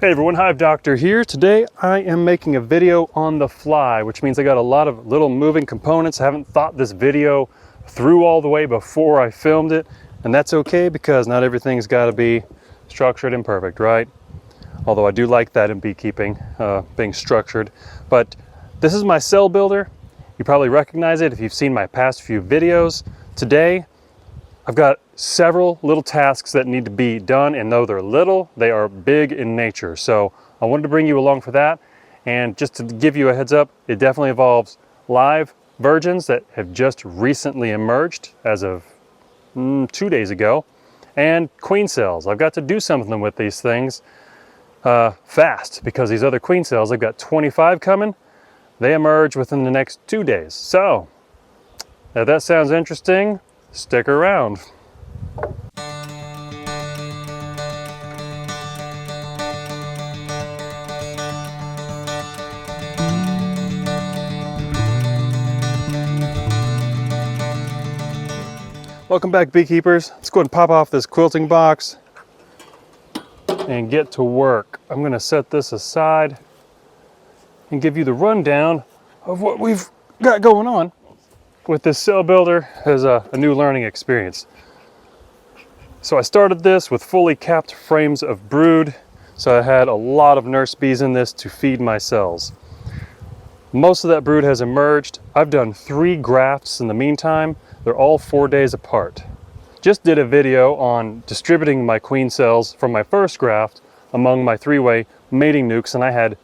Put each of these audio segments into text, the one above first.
Hey everyone, Hive Doctor here. Today I am making a video on the fly, which means I got a lot of little moving components. I haven't thought this video through all the way before I filmed it, and that's okay because not everything's got to be structured and perfect, right? Although I do like that in beekeeping, being structured. But this is my cell builder. You probably recognize it if you've seen my past few videos. Today I've got several little tasks that need to be done, and though they're little, they are big in nature. So I wanted to bring you along for that. And just to give you a heads up, it definitely involves live virgins that have just recently emerged as of 2 days ago, and queen cells. I've got to do something with these things fast because these other queen cells, I've got 25 coming. They emerge within the next 2 days. So if that sounds interesting, stick around. Welcome back, beekeepers. Let's go ahead and pop off this quilting box and get to work. I'm going to set this aside and give you the rundown of what we've got going on with this cell builder as a new learning experience. So I started this with fully capped frames of brood. So I had a lot of nurse bees in this to feed my cells. Most of that brood has emerged. I've done 3 grafts in the meantime. They're all 4 days apart. Just did a video on distributing my queen cells from my first graft among my 3-way mating nukes, and I had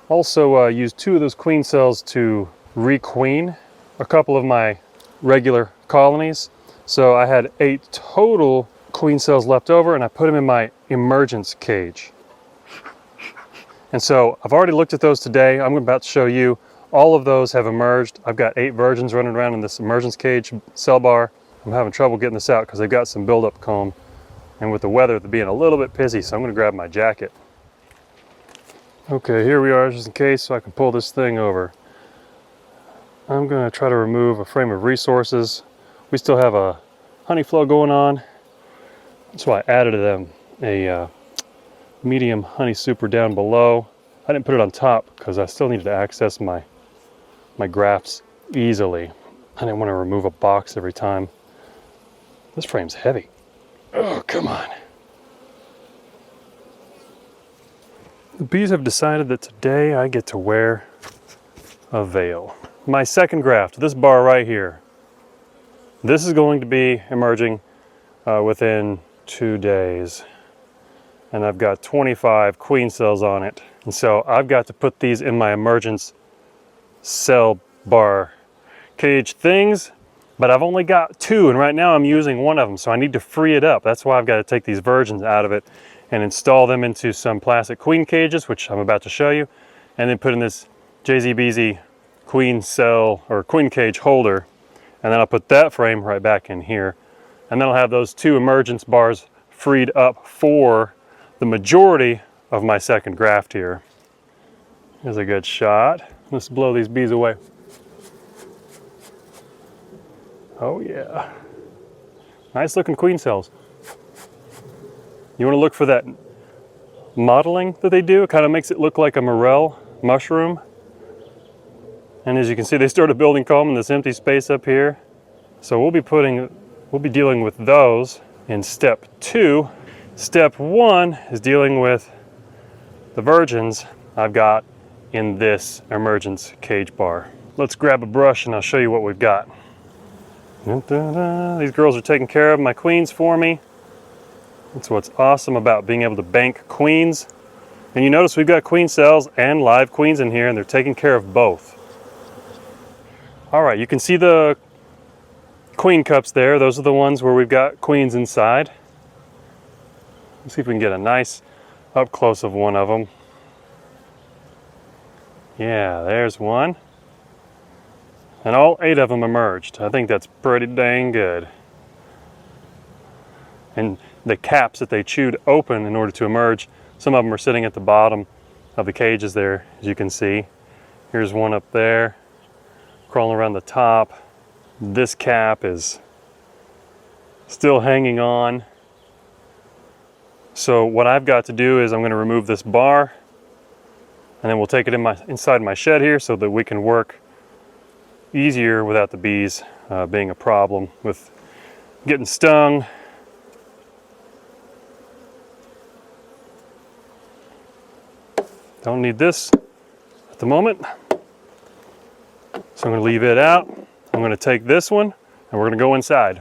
also used 2 of those queen cells to requeen a couple of my regular colonies. So I had 8 total queen cells left over, and I put them in my emergence cage. And so I've already looked at those today. I'm about to show you all of those have emerged. I've got 8 virgins running around in this emergence cage cell bar. I'm having trouble getting this out because they've got some buildup comb, and with the weather being a little bit pissy, so I'm going to grab my jacket. Okay, here we are, just in case, so I can pull this thing over. I'm going to try to remove a frame of resources. We still have a honey flow going on. That's why I added them a medium honey super down below. I didn't put it on top because I still needed to access my grafts easily. I didn't want to remove a box every time. This frame's heavy. Oh, come on. The bees have decided that today I get to wear a veil. My second graft, this bar right here, this is going to be emerging within 2 days. And I've got 25 queen cells on it. And so I've got to put these in my emergence cell bar cage things, but I've only got 2, and right now I'm using 1 of them, so I need to free it up. That's why I've got to take these virgins out of it and install them into some plastic queen cages, which I'm about to show you, and then put in this JZBZ queen cell or queen cage holder, and then I'll put that frame right back in here, and then I'll have those 2 emergence bars freed up for the majority of my second graft here. Here's a good shot. Let's blow these bees away. Oh yeah. Nice looking queen cells. You want to look for that modeling that they do. It kind of makes it look like a morel mushroom. And as you can see, they started building comb in this empty space up here. So we'll be dealing with those in step 2. Step 1 is dealing with the virgins I've got in this emergence cage bar. Let's grab a brush and I'll show you what we've got. These girls are taking care of my queens for me. That's what's awesome about being able to bank queens. And you notice we've got queen cells and live queens in here, and they're taking care of both. All right, you can see the queen cups there. Those are the ones where we've got queens inside. Let's see if we can get a nice up close of one of them. Yeah, there's one. And all 8 of them emerged. I think that's pretty dang good. And the caps that they chewed open in order to emerge, some of them are sitting at the bottom of the cages there, as you can see. Here's one up there, crawling around the top. This cap is still hanging on. So what I've got to do is I'm going to remove this bar, and then we'll take it inside my shed here so that we can work easier without the bees being a problem with getting stung. Don't need this at the moment, so I'm going to leave it out. I'm going to take this one and we're going to go inside.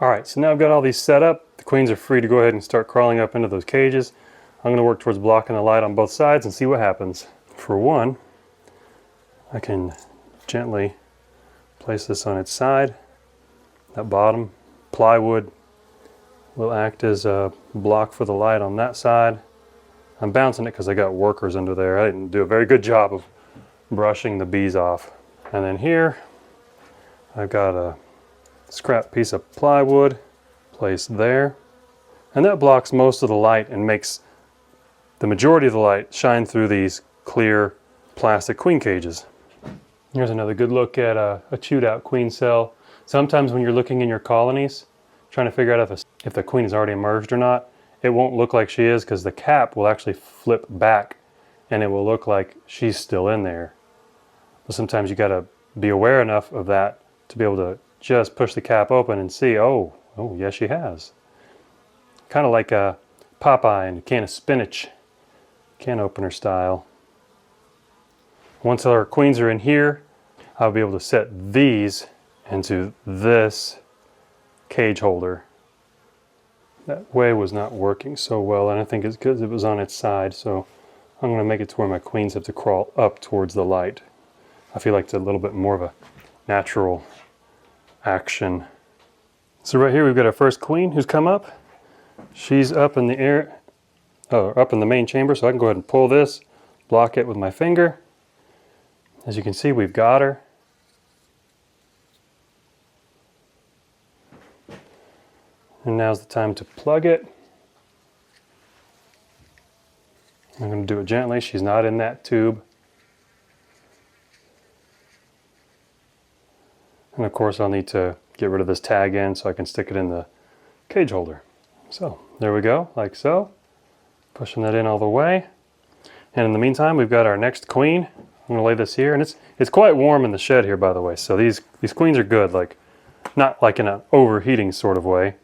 All right, so now I've got all these set up. The queens are free to go ahead and start crawling up into those cages. I'm going to work towards blocking the light on both sides and see what happens. For one, I can gently place this on its side. That bottom plywood will act as a block for the light on that side. I'm bouncing it because I got workers under there. I didn't do a very good job of brushing the bees off. And then here, I've got a scrap piece of plywood placed there. And that blocks most of the light and makes the majority of the light shine through these clear plastic queen cages. Here's another good look at a chewed out queen cell. Sometimes when you're looking in your colonies, trying to figure out if the queen is already emerged or not, it won't look like she is because the cap will actually flip back and it will look like she's still in there. But sometimes you got to be aware enough of that to be able to just push the cap open and see, oh, yes she has. Kind of like a Popeye and a can of spinach, can opener style. Once our queens are in here, I'll be able to set these into this cage holder. That way was not working so well, and I think it's because it was on its side, so I'm going to make it to where my queens have to crawl up towards the light. I feel like it's a little bit more of a natural action. So right here we've got our first queen who's come up. She's up in the air, up in the main chamber, so I can go ahead and pull this, block it with my finger. As you can see, we've got her. And now's the time to plug it. I'm going to do it gently. She's not in that tube. And of course I'll need to get rid of this tag end so I can stick it in the cage holder. So there we go, like so. Pushing that in all the way. And in the meantime, we've got our next queen. I'm going to lay this here, and it's quite warm in the shed here, by the way. So these queens are good, not like in an overheating sort of way.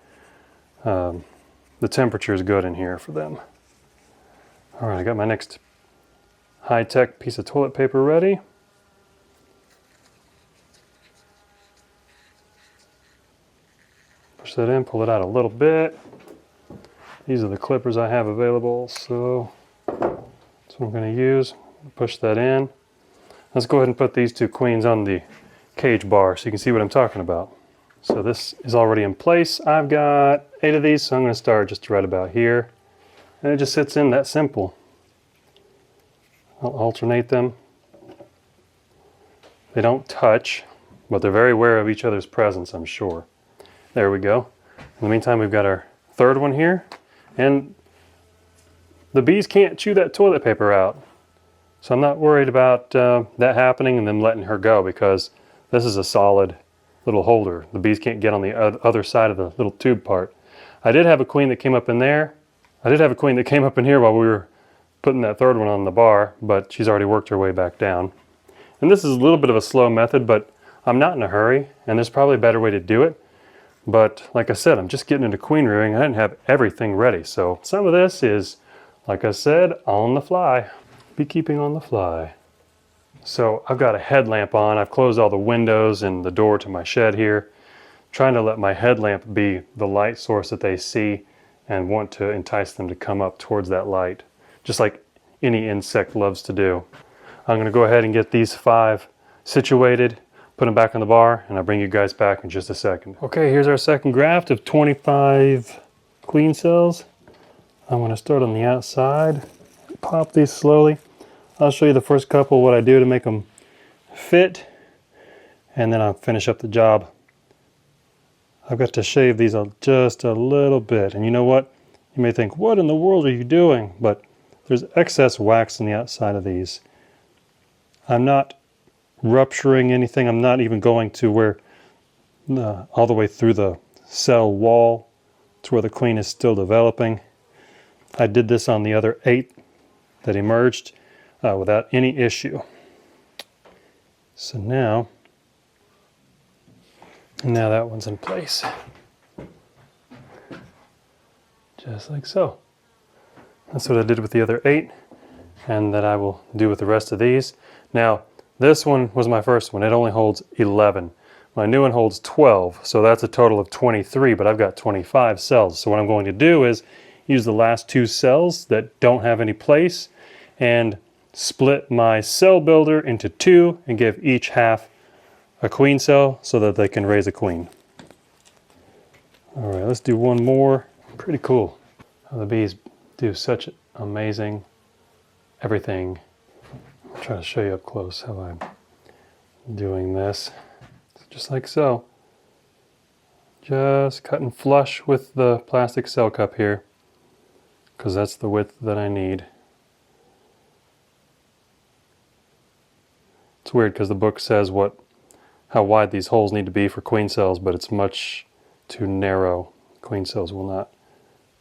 The temperature is good in here for them. All right, I got my next high-tech piece of toilet paper ready. Push that in, pull it out a little bit. These are the clippers I have available, so that's what I'm going to use. Push that in. Let's go ahead and put these two queens on the cage bar so you can see what I'm talking about. So this is already in place. I've got 8 of these, so I'm going to start just right about here. And it just sits in that simple. I'll alternate them. They don't touch, but they're very aware of each other's presence, I'm sure. There we go. In the meantime, we've got our third one here. And the bees can't chew that toilet paper out. So I'm not worried about that happening and them letting her go, because this is a solid little holder. The bees can't get on the other side of the little tube part. I did have a queen that came up in there. I did have a queen that came up in here while we were putting that third one on the bar, but she's already worked her way back down. And this is a little bit of a slow method, but I'm not in a hurry, and there's probably a better way to do it. But like I said, I'm just getting into queen rearing. I didn't have everything ready. So some of this is, like I said, on the fly. Beekeeping on the fly. So I've got a headlamp on. I've closed all the windows and the door to my shed here, trying to let my headlamp be the light source that they see and want to entice them to come up towards that light, just like any insect loves to do. I'm going to go ahead and get these 5 situated, put them back on the bar, and I'll bring you guys back in just a second. Okay, here's our second graft of 25 queen cells. I'm going to start on the outside. Pop these slowly. I'll show you the first couple, what I do to make them fit, and then I'll finish up the job. I've got to shave these just a little bit, and you know what? You may think, what in the world are you doing? But there's excess wax on the outside of these. I'm not rupturing anything. I'm not even going to where all the way through the cell wall to where the queen is still developing. I did this on the other 8 that emerged without any issue. So now that one's in place. Just like so. That's what I did with the other 8, and that I will do with the rest of these. Now, this one was my first one. It only holds 11. My new one holds 12, so that's a total of 23, but I've got 25 cells. So what I'm going to do is use the last 2 cells that don't have any place and split my cell builder into 2 and give each half a queen cell so that they can raise a queen. All right, let's do one more. Pretty cool how the bees do such amazing everything. I'll try to show you up close how I'm doing this. Just like so. Just cutting flush with the plastic cell cup here, because that's the width that I need. It's weird because the book says how wide these holes need to be for queen cells, but it's much too narrow. Queen cells will not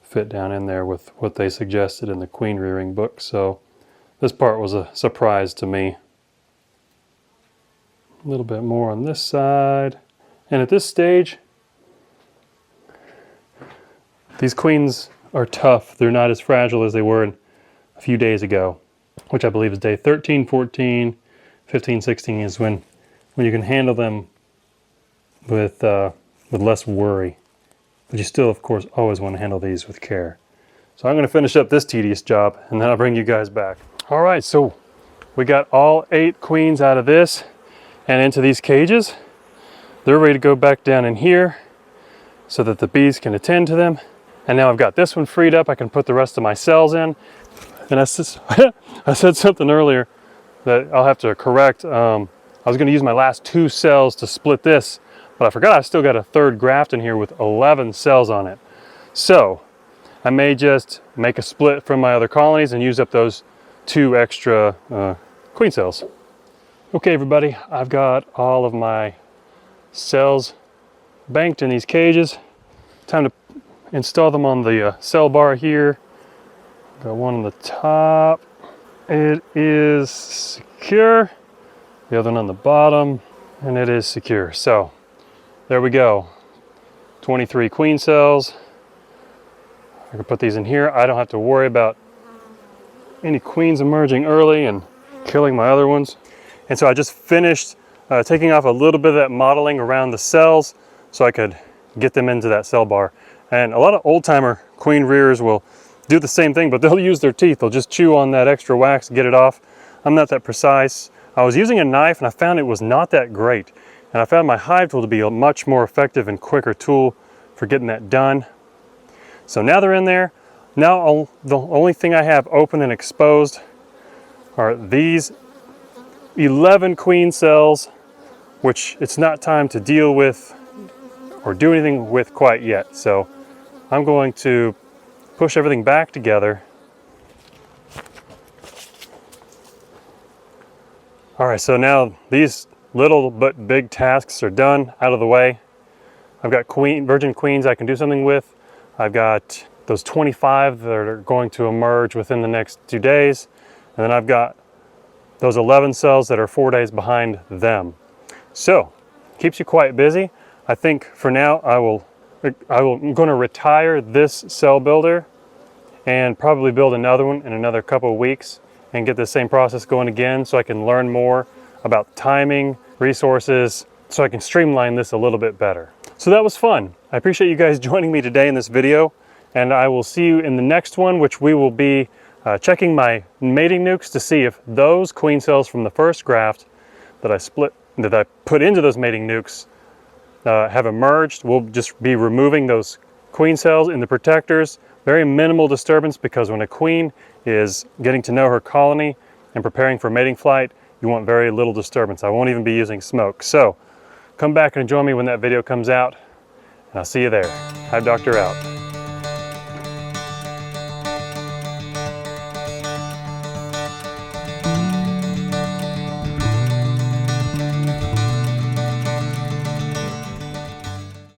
fit down in there with what they suggested in the queen rearing book, so this part was a surprise to me. A little bit more on this side, and at this stage these queens are tough. They're not as fragile as they were a few days ago, which I believe is day 13, 14, 15, 16 is when you can handle them with less worry. But you still, of course, always want to handle these with care. So I'm going to finish up this tedious job, and then I'll bring you guys back. All right, so we got all 8 queens out of this and into these cages. They're ready to go back down in here so that the bees can attend to them. And now I've got this one freed up. I can put the rest of my cells in. And I said something earlier that I'll have to correct. I was going to use my last 2 cells to split this, but I forgot I've still got a 3rd graft in here with 11 cells on it. So I may just make a split from my other colonies and use up those 2 extra queen cells. Okay, everybody, I've got all of my cells banked in these cages. Time to install them on the cell bar here. Got one on the top. It is secure. The other one on the bottom, and it is secure. So there we go. 23 queen cells. I can put these in here. I don't have to worry about any queens emerging early and killing my other ones. And so I just finished taking off a little bit of that modeling around the cells so I could get them into that cell bar. And a lot of old-timer queen rearers will do the same thing, but they'll use their teeth. They'll just chew on that extra wax, get it off. I'm not that precise. I was using a knife and I found it was not that great. And I found my Hive tool to be a much more effective and quicker tool for getting that done. So now they're in there. Now the only thing I have open and exposed are these 11 queen cells, which it's not time to deal with or do anything with quite yet. So I'm going to push everything back together. All right, so now these little but big tasks are done, out of the way. I've got virgin queens I can do something with. I've got those 25 that are going to emerge within the next 2 days. And then I've got those 11 cells that are 4 days behind them. So, keeps you quite busy. I think for now I'm going to retire this cell builder and probably build another one in another couple of weeks and get the same process going again so I can learn more about timing, resources, so I can streamline this a little bit better. So that was fun. I appreciate you guys joining me today in this video, and I will see you in the next one, which we will be checking my mating nukes to see if those queen cells from the first graft that I put into those mating nukes have emerged. We'll just be removing those queen cells in the protectors. Very minimal disturbance, because when a queen is getting to know her colony and preparing for mating flight, you want very little disturbance. I won't even be using smoke. So come back and join me when that video comes out, and I'll see you there. Hive Doctor out.